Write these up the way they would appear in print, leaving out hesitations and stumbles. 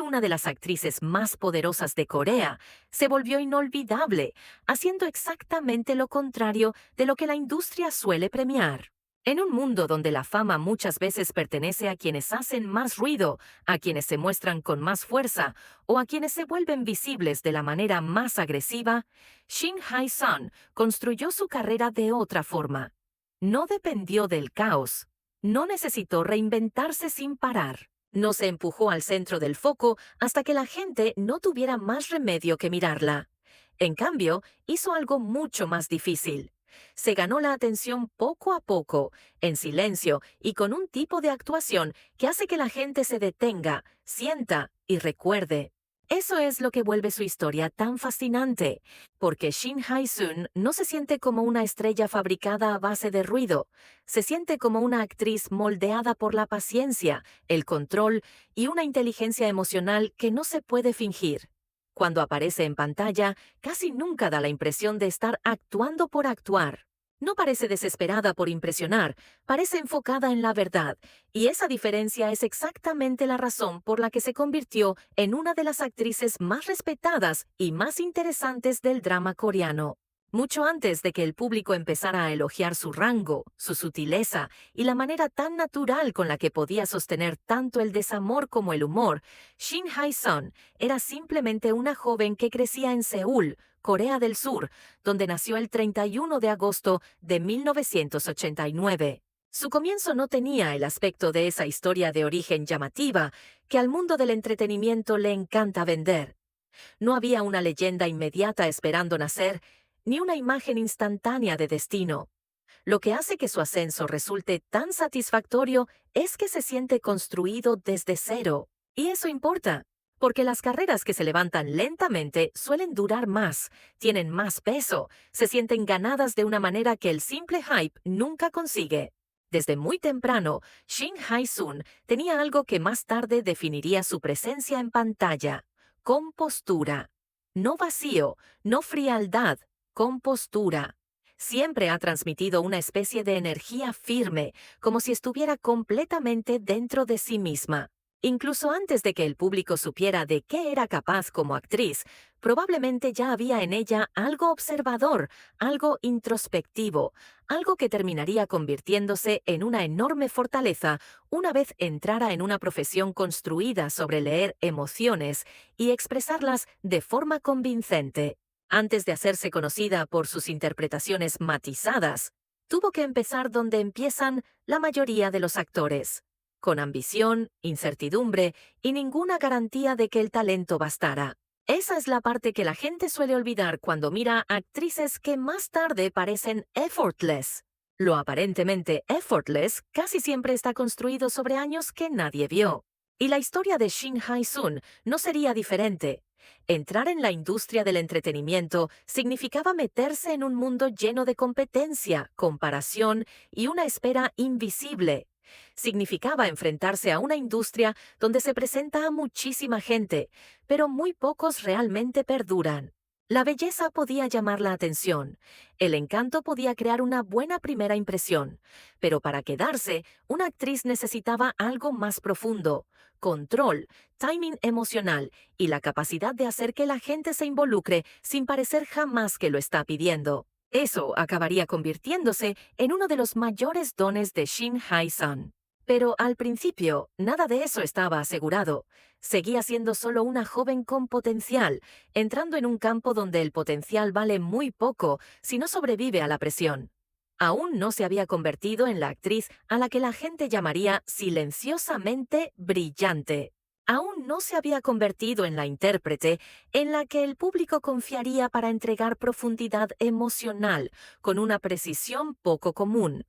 una de las actrices más poderosas de Corea, se volvió inolvidable, haciendo exactamente lo contrario de lo que la industria suele premiar. En un mundo donde la fama muchas veces pertenece a quienes hacen más ruido, a quienes se muestran con más fuerza o a quienes se vuelven visibles de la manera más agresiva, Shin Hae-sun construyó su carrera de otra forma. No dependió del caos. No necesitó reinventarse sin parar. No se empujó al centro del foco hasta que la gente no tuviera más remedio que mirarla. En cambio, hizo algo mucho más difícil. Se ganó la atención poco a poco, en silencio y con un tipo de actuación que hace que la gente se detenga, sienta y recuerde. Eso es lo que vuelve su historia tan fascinante, porque Shin Hae-sun no se siente como una estrella fabricada a base de ruido, se siente como una actriz moldeada por la paciencia, el control y una inteligencia emocional que no se puede fingir. Cuando aparece en pantalla, casi nunca da la impresión de estar actuando por actuar. No parece desesperada por impresionar, parece enfocada en la verdad, y esa diferencia es exactamente la razón por la que se convirtió en una de las actrices más respetadas y más interesantes del drama coreano. Mucho antes de que el público empezara a elogiar su rango, su sutileza y la manera tan natural con la que podía sostener tanto el desamor como el humor, Shin Hae-sun era simplemente una joven que crecía en Seúl, Corea del Sur, donde nació el 31 de agosto de 1989. Su comienzo no tenía el aspecto de esa historia de origen llamativa que al mundo del entretenimiento le encanta vender. No había una leyenda inmediata esperando nacer, ni una imagen instantánea de destino. Lo que hace que su ascenso resulte tan satisfactorio es que se siente construido desde cero. Y eso importa, porque las carreras que se levantan lentamente suelen durar más, tienen más peso, se sienten ganadas de una manera que el simple hype nunca consigue. Desde muy temprano, Shin Hae-sun tenía algo que más tarde definiría su presencia en pantalla: compostura. No vacío, no frialdad, compostura. Siempre ha transmitido una especie de energía firme, como si estuviera completamente dentro de sí misma. Incluso antes de que el público supiera de qué era capaz como actriz, probablemente ya había en ella algo observador, algo introspectivo, algo que terminaría convirtiéndose en una enorme fortaleza una vez entrara en una profesión construida sobre leer emociones y expresarlas de forma convincente. Antes de hacerse conocida por sus interpretaciones matizadas, tuvo que empezar donde empiezan la mayoría de los actores, con ambición, incertidumbre y ninguna garantía de que el talento bastara. Esa es la parte que la gente suele olvidar cuando mira a actrices que más tarde parecen effortless. Lo aparentemente effortless casi siempre está construido sobre años que nadie vio. Y la historia de Shin Hae-sun no sería diferente. Entrar en la industria del entretenimiento significaba meterse en un mundo lleno de competencia, comparación y una espera invisible. Significaba enfrentarse a una industria donde se presenta a muchísima gente, pero muy pocos realmente perduran. La belleza podía llamar la atención, el encanto podía crear una buena primera impresión, pero para quedarse, una actriz necesitaba algo más profundo: control, timing emocional y la capacidad de hacer que la gente se involucre sin parecer jamás que lo está pidiendo. Eso acabaría convirtiéndose en uno de los mayores dones de Shin Hae-sun. Pero al principio, nada de eso estaba asegurado. Seguía siendo solo una joven con potencial, entrando en un campo donde el potencial vale muy poco si no sobrevive a la presión. Aún no se había convertido en la actriz a la que la gente llamaría silenciosamente brillante. Aún no se había convertido en la intérprete en la que el público confiaría para entregar profundidad emocional con una precisión poco común.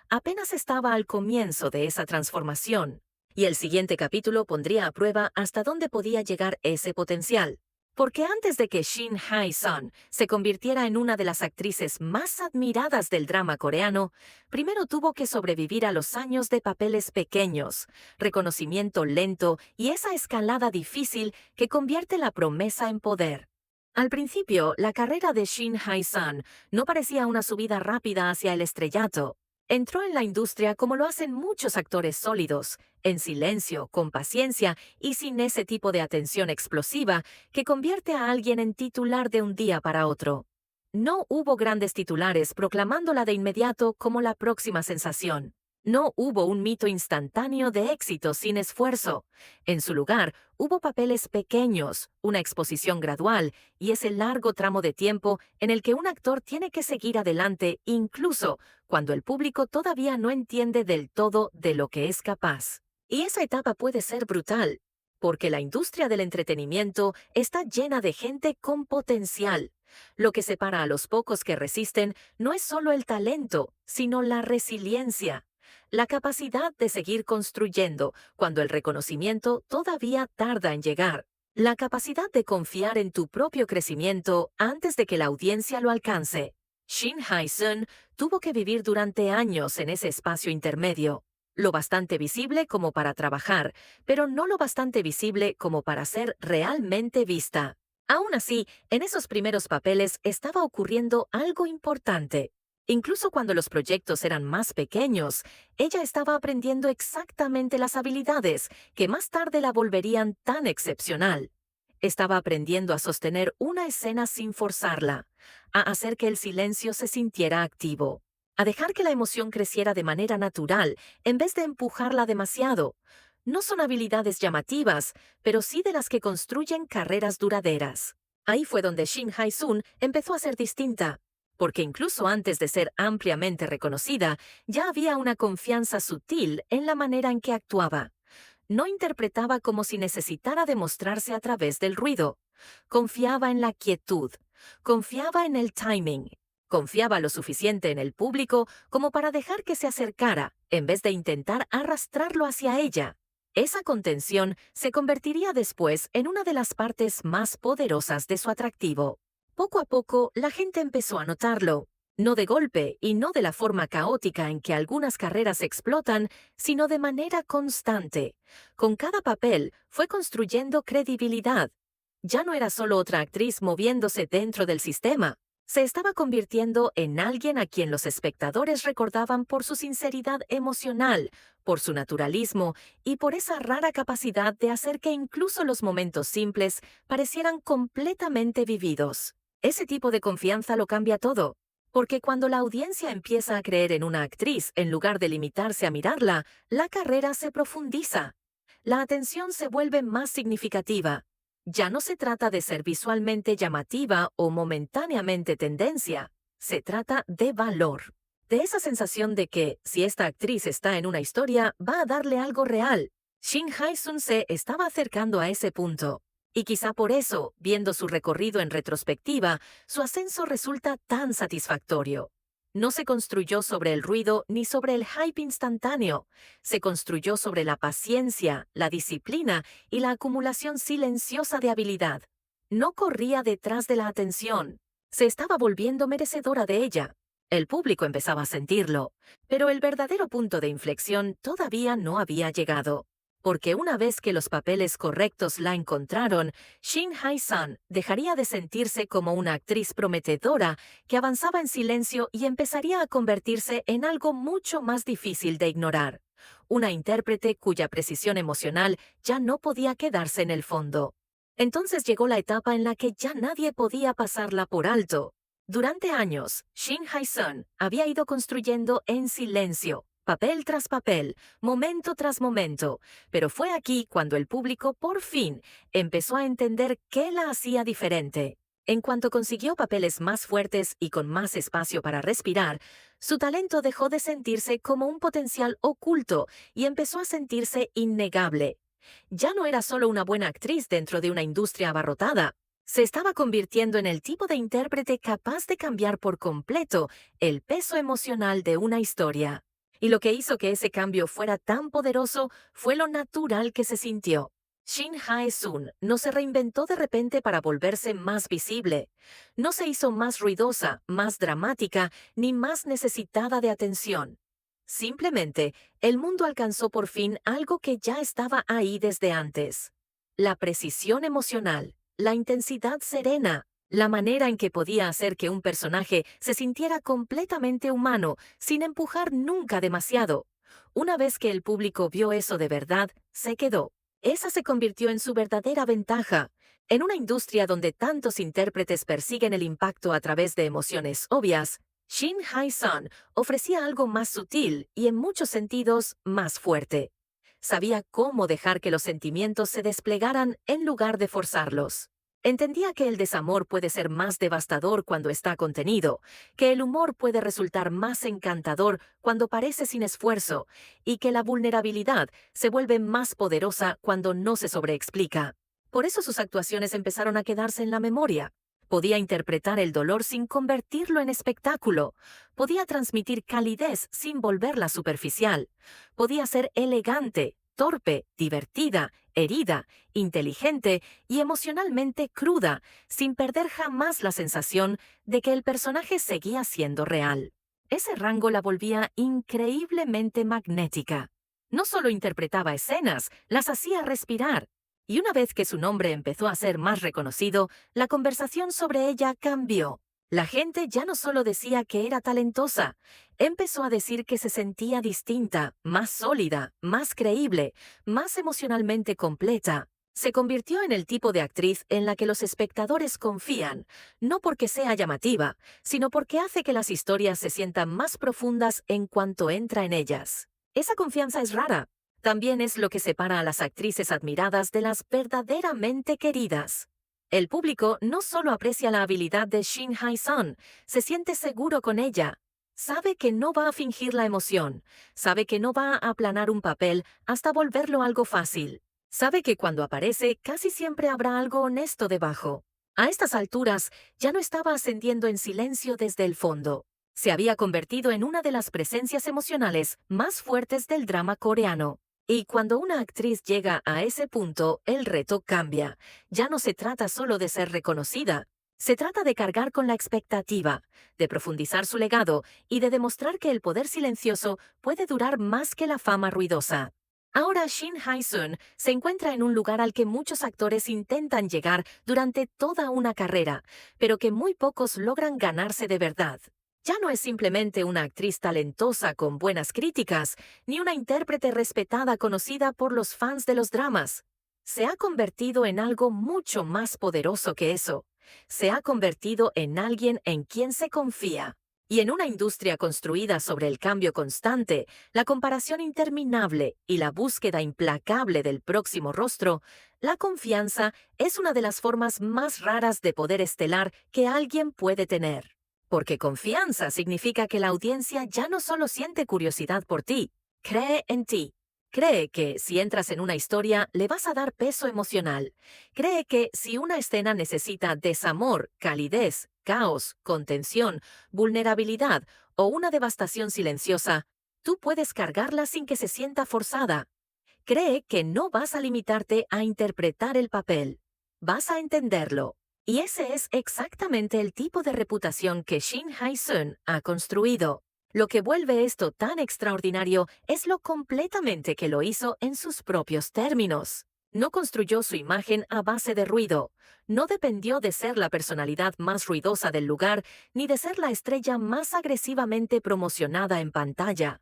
Apenas estaba al comienzo de esa transformación, y el siguiente capítulo pondría a prueba hasta dónde podía llegar ese potencial. Porque antes de que Shin Hae-sun se convirtiera en una de las actrices más admiradas del drama coreano, primero tuvo que sobrevivir a los años de papeles pequeños, reconocimiento lento y esa escalada difícil que convierte la promesa en poder. Al principio, la carrera de Shin Hae-sun no parecía una subida rápida hacia el estrellato. Entró en la industria como lo hacen muchos actores sólidos, en silencio, con paciencia y sin ese tipo de atención explosiva que convierte a alguien en titular de un día para otro. No hubo grandes titulares proclamándola de inmediato como la próxima sensación. No hubo un mito instantáneo de éxito sin esfuerzo. En su lugar, hubo papeles pequeños, una exposición gradual y ese largo tramo de tiempo en el que un actor tiene que seguir adelante incluso cuando el público todavía no entiende del todo de lo que es capaz. Y esa etapa puede ser brutal, porque la industria del entretenimiento está llena de gente con potencial. Lo que separa a los pocos que resisten no es solo el talento, sino la resiliencia, la capacidad de seguir construyendo cuando el reconocimiento todavía tarda en llegar, la capacidad de confiar en tu propio crecimiento antes de que la audiencia lo alcance. Shin Hae-sun tuvo que vivir durante años en ese espacio intermedio, lo bastante visible como para trabajar, pero no lo bastante visible como para ser realmente vista. Aún así, en esos primeros papeles estaba ocurriendo algo importante. Incluso cuando los proyectos eran más pequeños, ella estaba aprendiendo exactamente las habilidades que más tarde la volverían tan excepcional. Estaba aprendiendo a sostener una escena sin forzarla, a hacer que el silencio se sintiera activo, a dejar que la emoción creciera de manera natural en vez de empujarla demasiado. No son habilidades llamativas, pero sí de las que construyen carreras duraderas. Ahí fue donde Shin Hae-sun empezó a ser distinta, porque incluso antes de ser ampliamente reconocida, ya había una confianza sutil en la manera en que actuaba. No interpretaba como si necesitara demostrarse a través del ruido. Confiaba en la quietud, confiaba en el timing, confiaba lo suficiente en el público como para dejar que se acercara, en vez de intentar arrastrarlo hacia ella. Esa contención se convertiría después en una de las partes más poderosas de su atractivo. Poco a poco, la gente empezó a notarlo, no de golpe y no de la forma caótica en que algunas carreras explotan, sino de manera constante. Con cada papel fue construyendo credibilidad. Ya no era solo otra actriz moviéndose dentro del sistema. Se estaba convirtiendo en alguien a quien los espectadores recordaban por su sinceridad emocional, por su naturalismo y por esa rara capacidad de hacer que incluso los momentos simples parecieran completamente vividos. Ese tipo de confianza lo cambia todo, porque cuando la audiencia empieza a creer en una actriz en lugar de limitarse a mirarla, la carrera se profundiza. La atención se vuelve más significativa. Ya no se trata de ser visualmente llamativa o momentáneamente tendencia, se trata de valor. De esa sensación de que, si esta actriz está en una historia, va a darle algo real. Shin Hae-sun se estaba acercando a ese punto. Y quizá por eso, viendo su recorrido en retrospectiva, su ascenso resulta tan satisfactorio. No se construyó sobre el ruido ni sobre el hype instantáneo. Se construyó sobre la paciencia, la disciplina y la acumulación silenciosa de habilidad. No corría detrás de la atención. Se estaba volviendo merecedora de ella. El público empezaba a sentirlo, pero el verdadero punto de inflexión todavía no había llegado. Porque una vez que los papeles correctos la encontraron, Shin Hae-sun dejaría de sentirse como una actriz prometedora que avanzaba en silencio y empezaría a convertirse en algo mucho más difícil de ignorar. Una intérprete cuya precisión emocional ya no podía quedarse en el fondo. Entonces llegó la etapa en la que ya nadie podía pasarla por alto. Durante años, Shin Hae-sun había ido construyendo en silencio, papel tras papel, momento tras momento, pero fue aquí cuando el público por fin empezó a entender qué la hacía diferente. En cuanto consiguió papeles más fuertes y con más espacio para respirar, su talento dejó de sentirse como un potencial oculto y empezó a sentirse innegable. Ya no era solo una buena actriz dentro de una industria abarrotada. Se estaba convirtiendo en el tipo de intérprete capaz de cambiar por completo el peso emocional de una historia. Y lo que hizo que ese cambio fuera tan poderoso fue lo natural que se sintió. Shin Hae-sun no se reinventó de repente para volverse más visible. No se hizo más ruidosa, más dramática, ni más necesitada de atención. Simplemente, el mundo alcanzó por fin algo que ya estaba ahí desde antes. La precisión emocional, la intensidad serena, La manera en que podía hacer que un personaje se sintiera completamente humano, sin empujar nunca demasiado. Una vez que el público vio eso de verdad, se quedó. Esa se convirtió en su verdadera ventaja. En una industria donde tantos intérpretes persiguen el impacto a través de emociones obvias, Shin Hae-sun ofrecía algo más sutil y en muchos sentidos más fuerte. Sabía cómo dejar que los sentimientos se desplegaran en lugar de forzarlos. Entendía que el desamor puede ser más devastador cuando está contenido, que el humor puede resultar más encantador cuando parece sin esfuerzo, y que la vulnerabilidad se vuelve más poderosa cuando no se sobreexplica. Por eso sus actuaciones empezaron a quedarse en la memoria. Podía interpretar el dolor sin convertirlo en espectáculo. Podía transmitir calidez sin volverla superficial. Podía ser elegante, torpe, divertida, herida, inteligente y emocionalmente cruda, sin perder jamás la sensación de que el personaje seguía siendo real. Ese rango la volvía increíblemente magnética. No solo interpretaba escenas, las hacía respirar. Y una vez que su nombre empezó a ser más reconocido, la conversación sobre ella cambió. La gente ya no solo decía que era talentosa, empezó a decir que se sentía distinta, más sólida, más creíble, más emocionalmente completa. Se convirtió en el tipo de actriz en la que los espectadores confían, no porque sea llamativa, sino porque hace que las historias se sientan más profundas en cuanto entra en ellas. Esa confianza es rara. También es lo que separa a las actrices admiradas de las verdaderamente queridas. El público no solo aprecia la habilidad de Shin Hae-sun, se siente seguro con ella. Sabe que no va a fingir la emoción, sabe que no va a aplanar un papel hasta volverlo algo fácil. Sabe que cuando aparece casi siempre habrá algo honesto debajo. A estas alturas ya no estaba ascendiendo en silencio desde el fondo. Se había convertido en una de las presencias emocionales más fuertes del drama coreano. Y cuando una actriz llega a ese punto, el reto cambia. Ya no se trata solo de ser reconocida. Se trata de cargar con la expectativa, de profundizar su legado y de demostrar que el poder silencioso puede durar más que la fama ruidosa. Ahora Shin Hae-sun se encuentra en un lugar al que muchos actores intentan llegar durante toda una carrera, pero que muy pocos logran ganarse de verdad. Ya no es simplemente una actriz talentosa con buenas críticas, ni una intérprete respetada conocida por los fans de los dramas. Se ha convertido en algo mucho más poderoso que eso. Se ha convertido en alguien en quien se confía. Y en una industria construida sobre el cambio constante, la comparación interminable y la búsqueda implacable del próximo rostro, la confianza es una de las formas más raras de poder estelar que alguien puede tener. Porque confianza significa que la audiencia ya no solo siente curiosidad por ti, cree en ti. Cree que si entras en una historia le vas a dar peso emocional. Cree que si una escena necesita desamor, calidez, caos, contención, vulnerabilidad o una devastación silenciosa, tú puedes cargarla sin que se sienta forzada. Cree que no vas a limitarte a interpretar el papel. Vas a entenderlo. Y ese es exactamente el tipo de reputación que Shin Hae-sun ha construido. Lo que vuelve esto tan extraordinario es lo completamente que lo hizo en sus propios términos. No construyó su imagen a base de ruido. No dependió de ser la personalidad más ruidosa del lugar ni de ser la estrella más agresivamente promocionada en pantalla.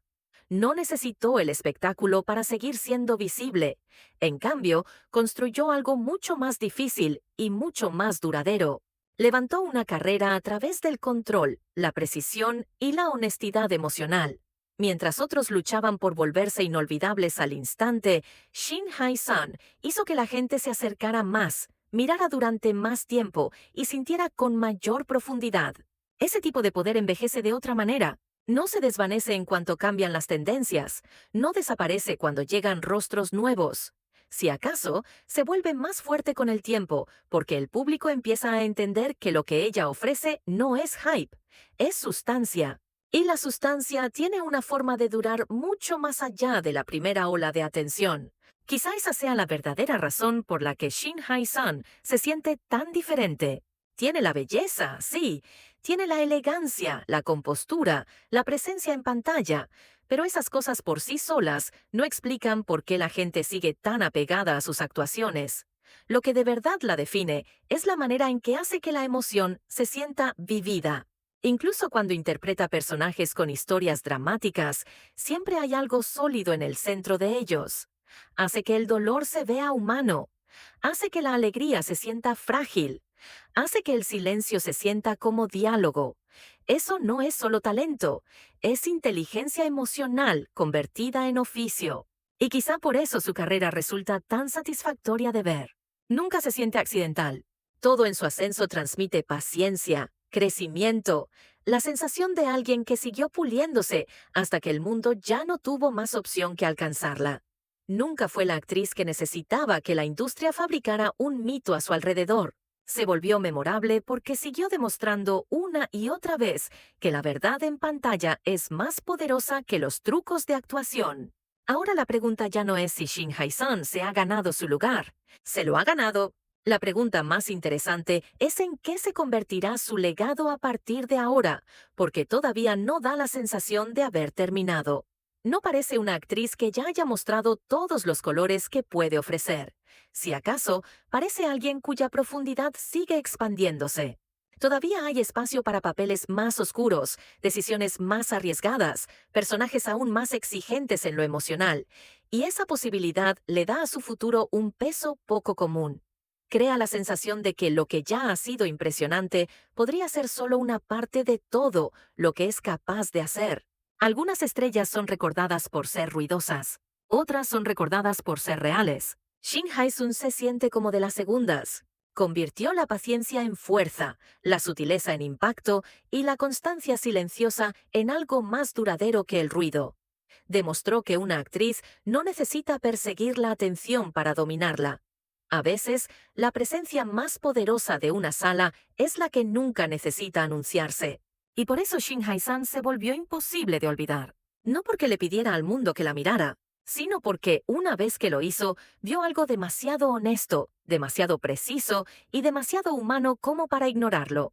No necesitó el espectáculo para seguir siendo visible. En cambio, construyó algo mucho más difícil y mucho más duradero. Levantó una carrera a través del control, la precisión y la honestidad emocional. Mientras otros luchaban por volverse inolvidables al instante, Shin Hae-sun hizo que la gente se acercara más, mirara durante más tiempo y sintiera con mayor profundidad. Ese tipo de poder envejece de otra manera. No se desvanece en cuanto cambian las tendencias, no desaparece cuando llegan rostros nuevos. Si acaso, se vuelve más fuerte con el tiempo, porque el público empieza a entender que lo que ella ofrece no es hype, es sustancia. Y la sustancia tiene una forma de durar mucho más allá de la primera ola de atención. Quizá esa sea la verdadera razón por la que Shin Hae-sun se siente tan diferente. Tiene la belleza, sí. Tiene la elegancia, la compostura, la presencia en pantalla, pero esas cosas por sí solas no explican por qué la gente sigue tan apegada a sus actuaciones. Lo que de verdad la define es la manera en que hace que la emoción se sienta vivida. Incluso cuando interpreta personajes con historias dramáticas, siempre hay algo sólido en el centro de ellos. Hace que el dolor se vea humano. Hace que la alegría se sienta frágil. Hace que el silencio se sienta como diálogo. Eso no es solo talento, es inteligencia emocional convertida en oficio. Y quizá por eso su carrera resulta tan satisfactoria de ver. Nunca se siente accidental. Todo en su ascenso transmite paciencia, crecimiento, la sensación de alguien que siguió puliéndose hasta que el mundo ya no tuvo más opción que alcanzarla. Nunca fue la actriz que necesitaba que la industria fabricara un mito a su alrededor. Se volvió memorable porque siguió demostrando una y otra vez que la verdad en pantalla es más poderosa que los trucos de actuación. Ahora la pregunta ya no es si Shin Hae-sun se ha ganado su lugar. Se lo ha ganado. La pregunta más interesante es en qué se convertirá su legado a partir de ahora, porque todavía no da la sensación de haber terminado. No parece una actriz que ya haya mostrado todos los colores que puede ofrecer. Si acaso, parece alguien cuya profundidad sigue expandiéndose. Todavía hay espacio para papeles más oscuros, decisiones más arriesgadas, personajes aún más exigentes en lo emocional, y esa posibilidad le da a su futuro un peso poco común. Crea la sensación de que lo que ya ha sido impresionante podría ser solo una parte de todo lo que es capaz de hacer. Algunas estrellas son recordadas por ser ruidosas, otras son recordadas por ser reales. Shin Hae-sun se siente como de las segundas. Convirtió la paciencia en fuerza, la sutileza en impacto y la constancia silenciosa en algo más duradero que el ruido. Demostró que una actriz no necesita perseguir la atención para dominarla. A veces, la presencia más poderosa de una sala es la que nunca necesita anunciarse. Y por eso Shin Hae-sun se volvió imposible de olvidar. No porque le pidiera al mundo que la mirara, sino porque, una vez que lo hizo, vio algo demasiado honesto, demasiado preciso y demasiado humano como para ignorarlo.